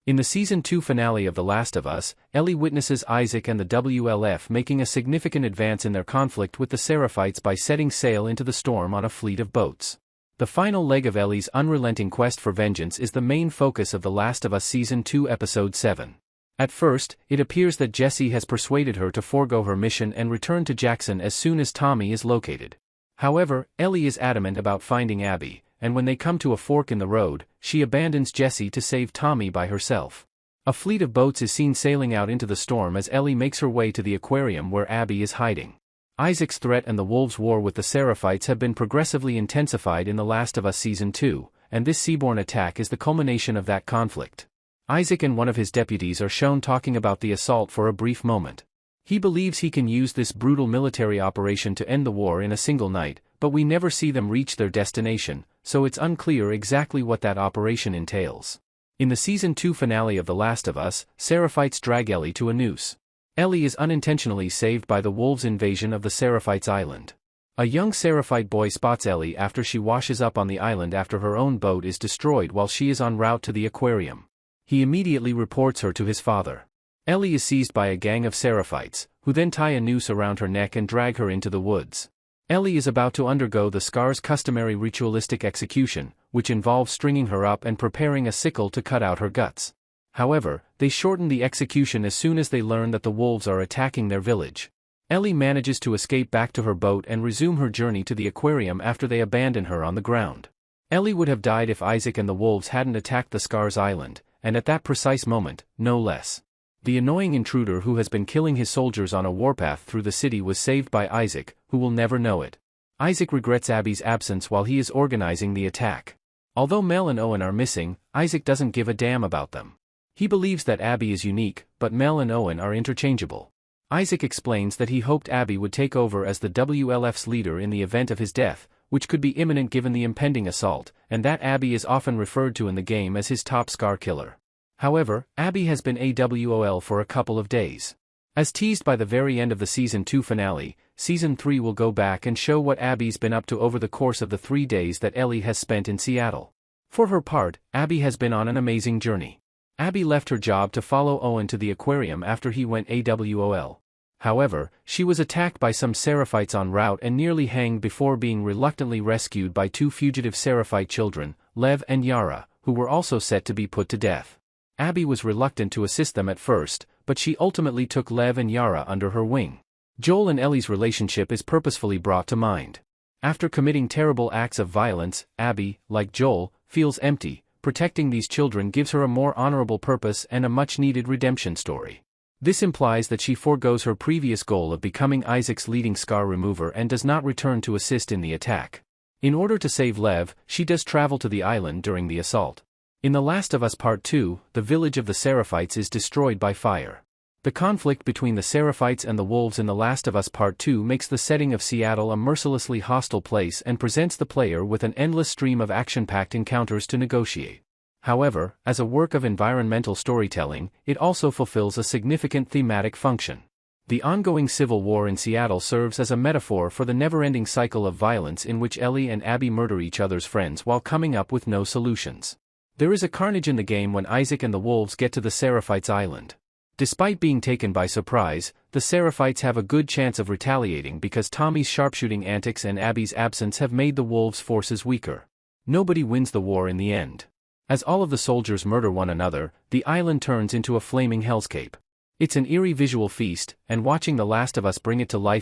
In the Season 2 finale of The Last of Us, Ellie witnesses Isaac and the WLF making a significant advance in their conflict with the Seraphites by setting sail into the storm on a fleet of boats. The final leg of Ellie's unrelenting quest for vengeance is the main focus of The Last of Us Season 2 Episode 7. At first, it appears that Jesse has persuaded her to forego her mission and return to Jackson as soon as Tommy is located. However, Ellie is adamant about finding Abby, and when they come to a fork in the road, she abandons Jesse to save Tommy by herself. A fleet of boats is seen sailing out into the storm as Ellie makes her way to the aquarium where Abby is hiding. Isaac's threat and the wolves' war with the Seraphites have been progressively intensified in The Last of Us Season 2, and this seaborne attack is the culmination of that conflict. Isaac and one of his deputies are shown talking about the assault for a brief moment. He believes he can use this brutal military operation to end the war in a single night, but we never see them reach their destination, so it's unclear exactly what that operation entails. In the Season 2 finale of The Last of Us, Seraphites drag Ellie to a noose. Ellie is unintentionally saved by the wolves' invasion of the Seraphites island. A young Seraphite boy spots Ellie after she washes up on the island after her own boat is destroyed while she is en route to the aquarium. He immediately reports her to his father. Ellie is seized by a gang of Seraphites, who then tie a noose around her neck and drag her into the woods. Ellie is about to undergo the Scar's customary ritualistic execution, which involves stringing her up and preparing a sickle to cut out her guts. However, they shorten the execution as soon as they learn that the wolves are attacking their village. Ellie manages to escape back to her boat and resume her journey to the aquarium after they abandon her on the ground. Ellie would have died if Isaac and the wolves hadn't attacked the Scar's island, and at that precise moment, no less. The annoying intruder who has been killing his soldiers on a warpath through the city was saved by Isaac, who will never know it. Isaac regrets Abby's absence while he is organizing the attack. Although Mel and Owen are missing, Isaac doesn't give a damn about them. He believes that Abby is unique, but Mel and Owen are interchangeable. Isaac explains that he hoped Abby would take over as the WLF's leader in the event of his death, which could be imminent given the impending assault, and that Abby is often referred to in the game as his top Scar killer. However, Abby has been AWOL for a couple of days. As teased by the very end of the Season 2 finale, Season 3 will go back and show what Abby's been up to over the course of the 3 days that Ellie has spent in Seattle. For her part, Abby has been on an amazing journey. Abby left her job to follow Owen to the aquarium after he went AWOL. However, she was attacked by some Seraphites en route and nearly hanged before being reluctantly rescued by 2 fugitive Seraphite children, Lev and Yara, who were also set to be put to death. Abby was reluctant to assist them at first, but she ultimately took Lev and Yara under her wing. Joel and Ellie's relationship is purposefully brought to mind. After committing terrible acts of violence, Abby, like Joel, feels empty. Protecting these children gives her a more honorable purpose and a much-needed redemption story. This implies that she forgoes her previous goal of becoming Isaac's leading Scar remover and does not return to assist in the attack. In order to save Lev, she does travel to the island during the assault. In The Last of Us Part 2, the village of the Seraphites is destroyed by fire. The conflict between the Seraphites and the wolves in The Last of Us Part 2 makes the setting of Seattle a mercilessly hostile place and presents the player with an endless stream of action-packed encounters to negotiate. However, as a work of environmental storytelling, it also fulfills a significant thematic function. The ongoing civil war in Seattle serves as a metaphor for the never-ending cycle of violence in which Ellie and Abby murder each other's friends while coming up with no solutions. There is a carnage in the game when Isaac and the wolves get to the Seraphites island. Despite being taken by surprise, the Seraphites have a good chance of retaliating because Tommy's sharpshooting antics and Abby's absence have made the wolves' forces weaker. Nobody wins the war in the end. As all of the soldiers murder one another, the island turns into a flaming hellscape. It's an eerie visual feast, and watching The Last of Us bring it to life